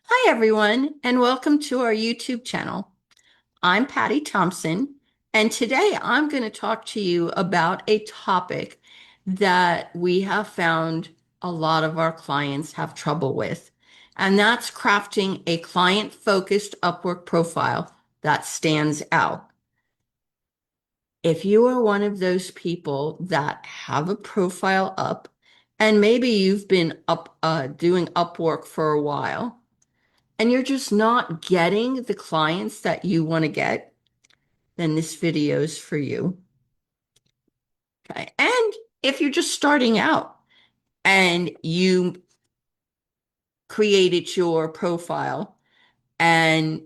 Hi, everyone, and welcome to our YouTube channel. I'm Patty Thompson, and today I'm going to talk to you about a topic that we have found a lot of our clients have trouble with, and that's crafting a client-focused Upwork profile that stands out. If you are one of those people that have a profile up, and maybe you've been doing Upwork for a while, and you're just not getting the clients that you want to get, then this video is for you. Okay. And if you're just starting out and you created your profile and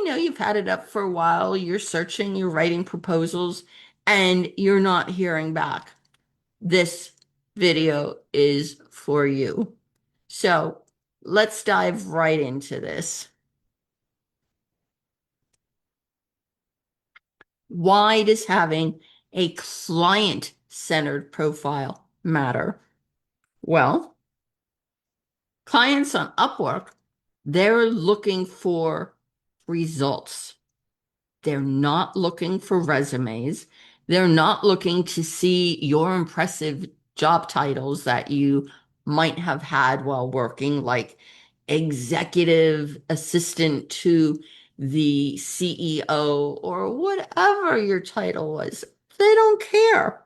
you've had it up for a while, you're searching, you're writing proposals, and you're not hearing back, this video is for you. So let's dive right into this. Why does having a client-centered profile matter? Well, clients on Upwork, they're looking for results. They're not looking for resumes. They're not looking to see your impressive job titles that you might have had while working, like executive assistant to the CEO or whatever your title was. They don't care.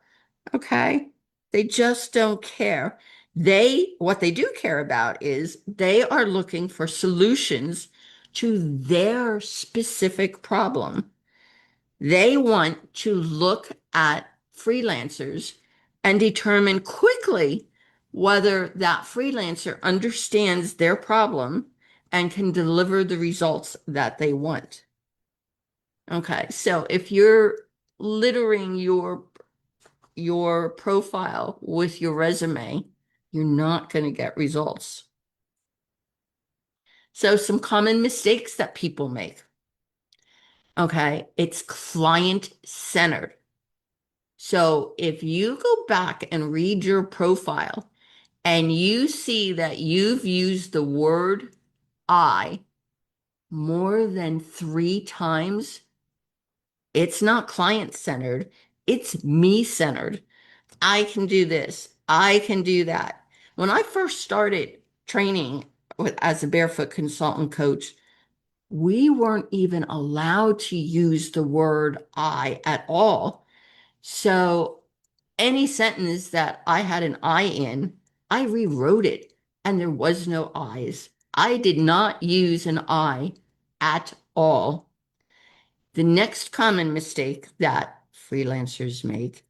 Okay. They just don't care. What they do care about is they are looking for solutions to their specific problem. They want to look at freelancers and determine quickly whether that freelancer understands their problem and can deliver the results that they want. Okay, so if you're littering your profile with your resume, you're not going to get results. So some common mistakes that people make. Okay, it's client centered. So if you go back and read your profile and you see that you've used the word I more than 3 times, it's not client centered, it's me centered. I can do this. I can do that. When I first started training as a barefoot consultant coach, we weren't even allowed to use the word I at all. So any sentence that I had an I in, I rewrote it and there was no I's. I did not use an I at all. The next common mistake that freelancers make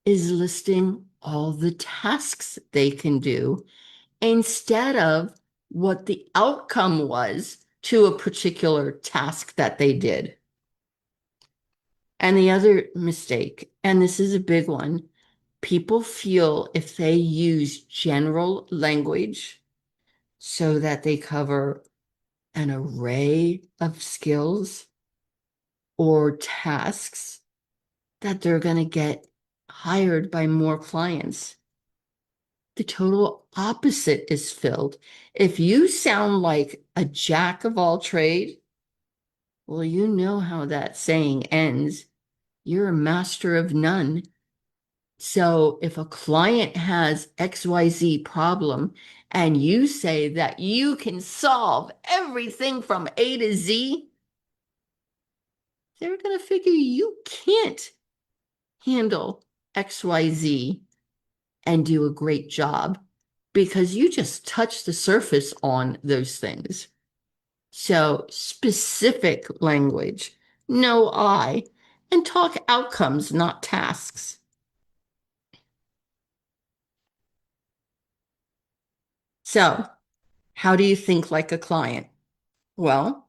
is listing all the tasks they can do instead of what the outcome was to a particular task that they did. And the other mistake, and this is a big one, people feel if they use general language so that they cover an array of skills or tasks, that they're going to get hired by more clients. The total opposite is filled. If you sound like a jack of all trades, well, you know how that saying ends. You're a master of none. So if a client has XYZ problem and you say that you can solve everything from A to Z, they're going to figure you can't handle XYZ and do a great job because you just touch the surface on those things. So specific language, no I, and talk outcomes, not tasks. So how do you think like a client? Well,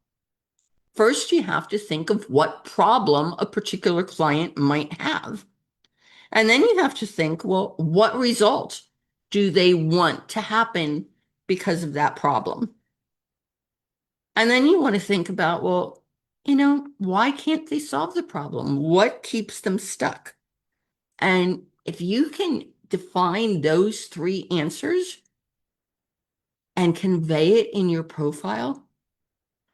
first you have to think of what problem a particular client might have. And then you have to think, well, what result do they want to happen because of that problem? And then you want to think about, well, why can't they solve the problem? What keeps them stuck? And if you can define those 3 answers and convey it in your profile,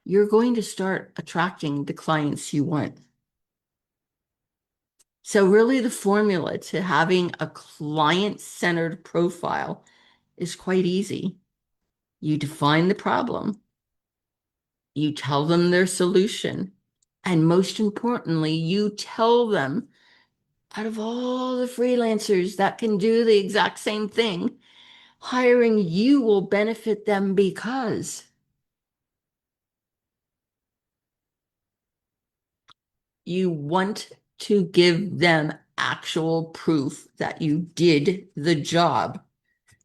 you're going to start attracting the clients you want. So, really, the formula to having a client-centered profile is quite easy. You define the problem, you tell them their solution, and most importantly, you tell them out of all the freelancers that can do the exact same thing, hiring you will benefit them because you want to give them actual proof that you did the job,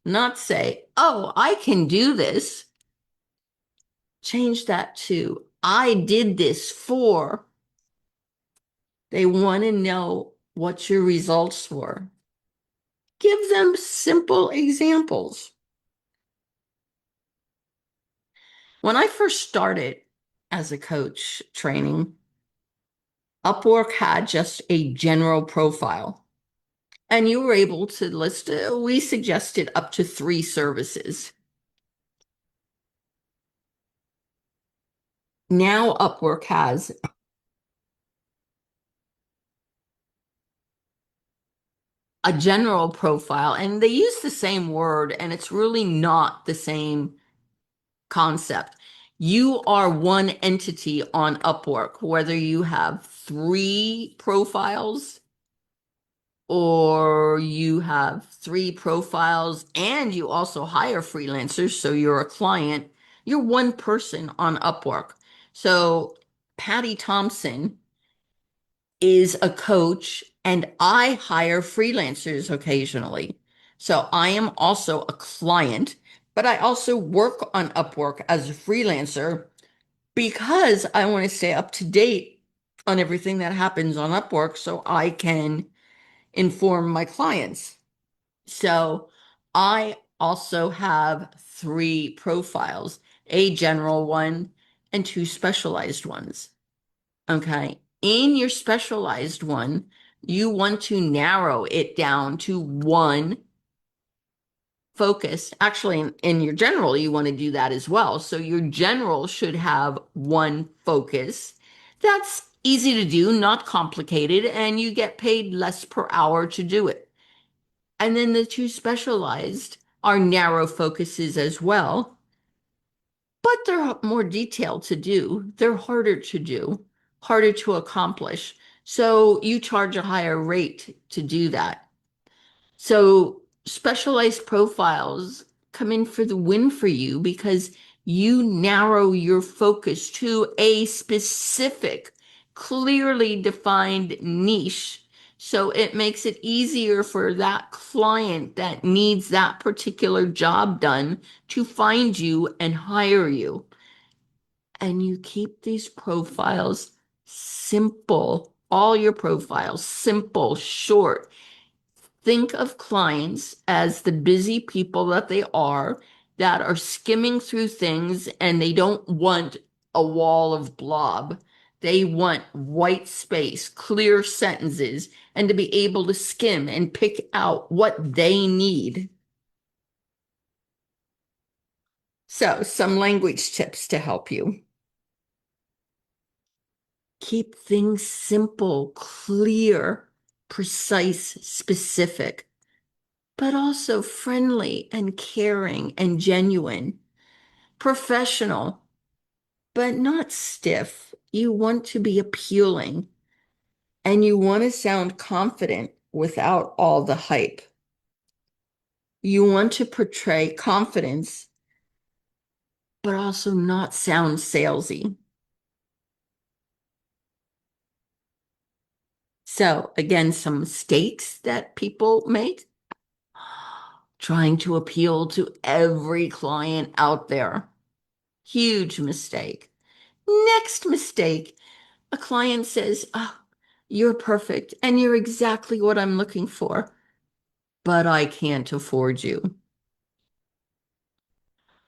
not say, oh, I can do this. Change that to, I did this for. They want to know what your results were. Give them simple examples. When I first started as a coach training, Upwork had just a general profile, and you were able to list, we suggested up to 3 services. Now Upwork has a general profile, and they use the same word, and it's really not the same concept. You are one entity on Upwork, whether you have 3 profiles or you have 3 profiles and you also hire freelancers, so you're a client, you're one person on Upwork. So Patty Thompson is a coach and I hire freelancers occasionally. So I am also a client, but I also work on Upwork as a freelancer because I want to stay up to date on everything that happens on Upwork so I can inform my clients. So I also have 3 profiles, a general one and 2 specialized ones. Okay. In your specialized one, you want to narrow it down to one focus. Actually, in your general, you want to do that as well. So your general should have one focus. That's easy to do, not complicated, and you get paid less per hour to do it. And then the 2 specialized are narrow focuses as well, but they're more detailed to do. They're harder to do, harder to accomplish. So you charge a higher rate to do that. So specialized profiles come in for the win for you because you narrow your focus to a specific, clearly defined niche. So it makes it easier for that client that needs that particular job done to find you and hire you. And you keep these profiles simple, all your profiles simple, short. Think of clients as the busy people that are skimming through things and they don't want a wall of blob. They want white space, clear sentences, and to be able to skim and pick out what they need. So, some language tips to help you. Keep things simple, clear, precise, specific, but also friendly and caring and genuine, professional, but not stiff. You want to be appealing and you want to sound confident without all the hype. You want to portray confidence, but also not sound salesy. So, again, some mistakes that people make trying to appeal to every client out there. Huge mistake. Next mistake, a client says, oh, you're perfect and you're exactly what I'm looking for, but I can't afford you.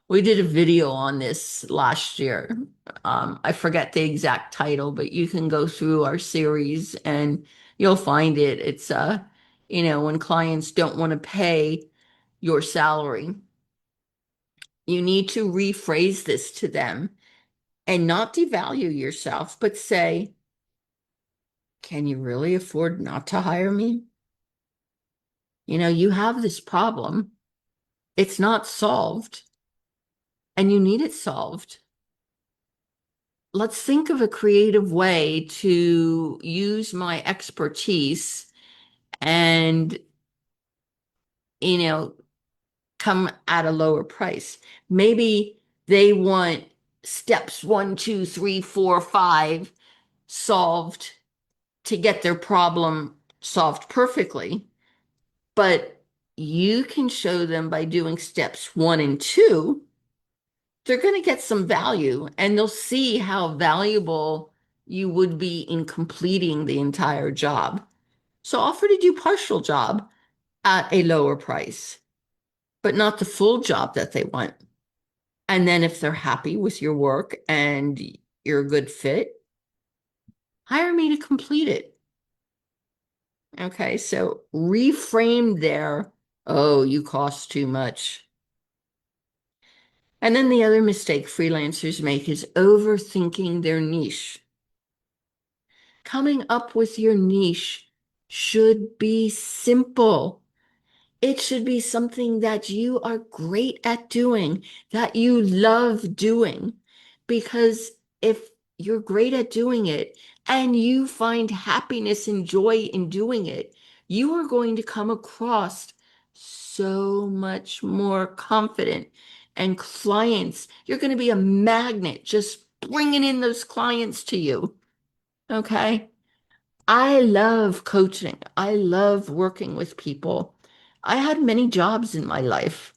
We did a video on this last year. I forget the exact title, but you can go through our series and you'll find it. It's when clients don't want to pay your salary. You need to rephrase this to them and not devalue yourself, but say, can you really afford not to hire me? You have this problem. It's not solved, and you need it solved. Let's think of a creative way to use my expertise and, you know, come at a lower price. Maybe they want steps one, two, three, four, five solved to get their problem solved perfectly. But you can show them by doing steps one and two, they're going to get some value and they'll see how valuable you would be in completing the entire job. So offer to do partial job at a lower price, but not the full job that they want. And then if they're happy with your work and you're a good fit, hire me to complete it. Okay, so reframe there. Oh, you cost too much. And then the other mistake freelancers make is overthinking their niche. Coming up with your niche should be simple. It should be something that you are great at doing, that you love doing. Because if you're great at doing it and you find happiness and joy in doing it, you are going to come across so much more confident. And clients, you're going to be a magnet, just bringing in those clients to you. Okay. I love coaching. I love working with people. I had many jobs in my life.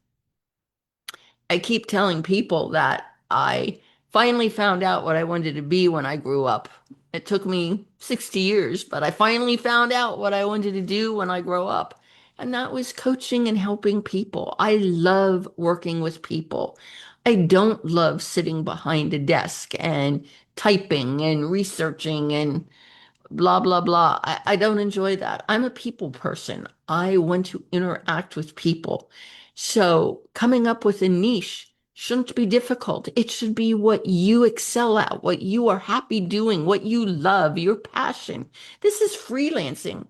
I keep telling people that I finally found out what I wanted to be when I grew up. It took me 60 years, but I finally found out what I wanted to do when I grow up. And that was coaching and helping people. I love working with people. I don't love sitting behind a desk and typing and researching and blah, blah, blah. I don't enjoy that. I'm a people person. I want to interact with people. So coming up with a niche shouldn't be difficult. It should be what you excel at, what you are happy doing, what you love, your passion. This is freelancing.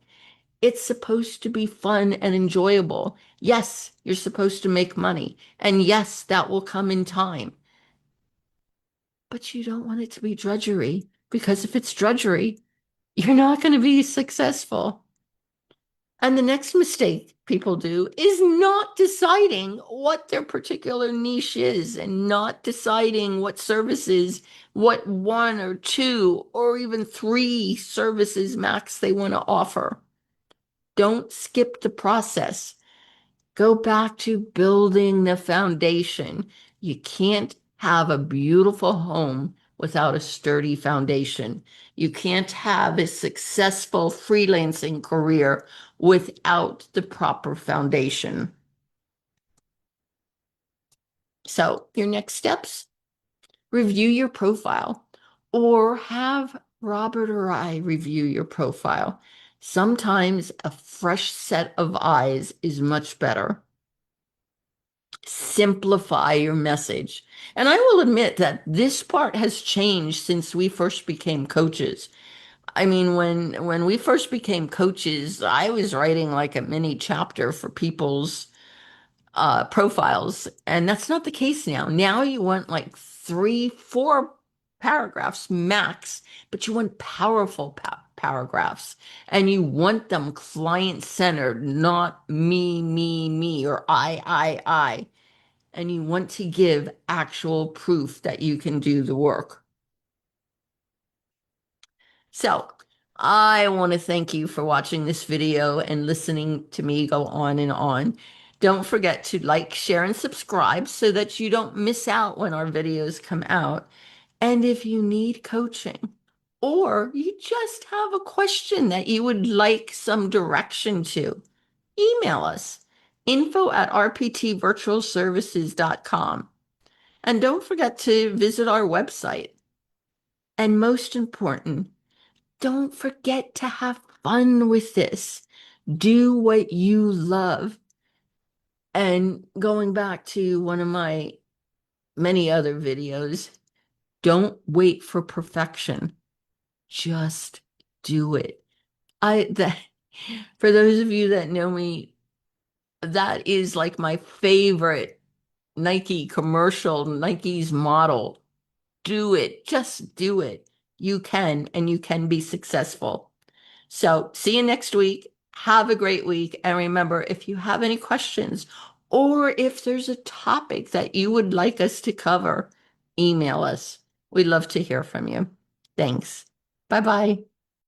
It's supposed to be fun and enjoyable. Yes, you're supposed to make money. And yes, that will come in time. But you don't want it to be drudgery because if it's drudgery, you're not going to be successful. And the next mistake people do is not deciding what their particular niche is and not deciding what services, what one or two or even three services max they want to offer. Don't skip the process. Go back to building the foundation. You can't have a beautiful home without a sturdy foundation. You can't have a successful freelancing career without the proper foundation. So, your next steps, review your profile or have Robert or I review your profile. Sometimes a fresh set of eyes is much better. Simplify your message. And I will admit that this part has changed since we first became coaches. I mean, when we first became coaches, I was writing like a mini chapter for people's profiles, and that's not the case now. Now you want like three, four paragraphs max, but you want powerful paragraphs, and you want them client-centered, not me, me, me, or I, and you want to give actual proof that you can do the work. So, I want to thank you for watching this video and listening to me go on and on. Don't forget to like, share, and subscribe so that you don't miss out when our videos come out. And if you need coaching or you just have a question that you would like some direction to, email us info@rptvirtualservices.com. And don't forget to visit our website. And most important, don't forget to have fun with this. Do what you love. And going back to one of my many other videos. Don't wait for perfection. Just do it. I that For those of you that know me, that is like my favorite Nike commercial, Nike's model. Do it. Just do it. You can, and you can be successful. So, see you next week. Have a great week. And remember, if you have any questions or if there's a topic that you would like us to cover, email us. We'd love to hear from you. Thanks. Bye bye.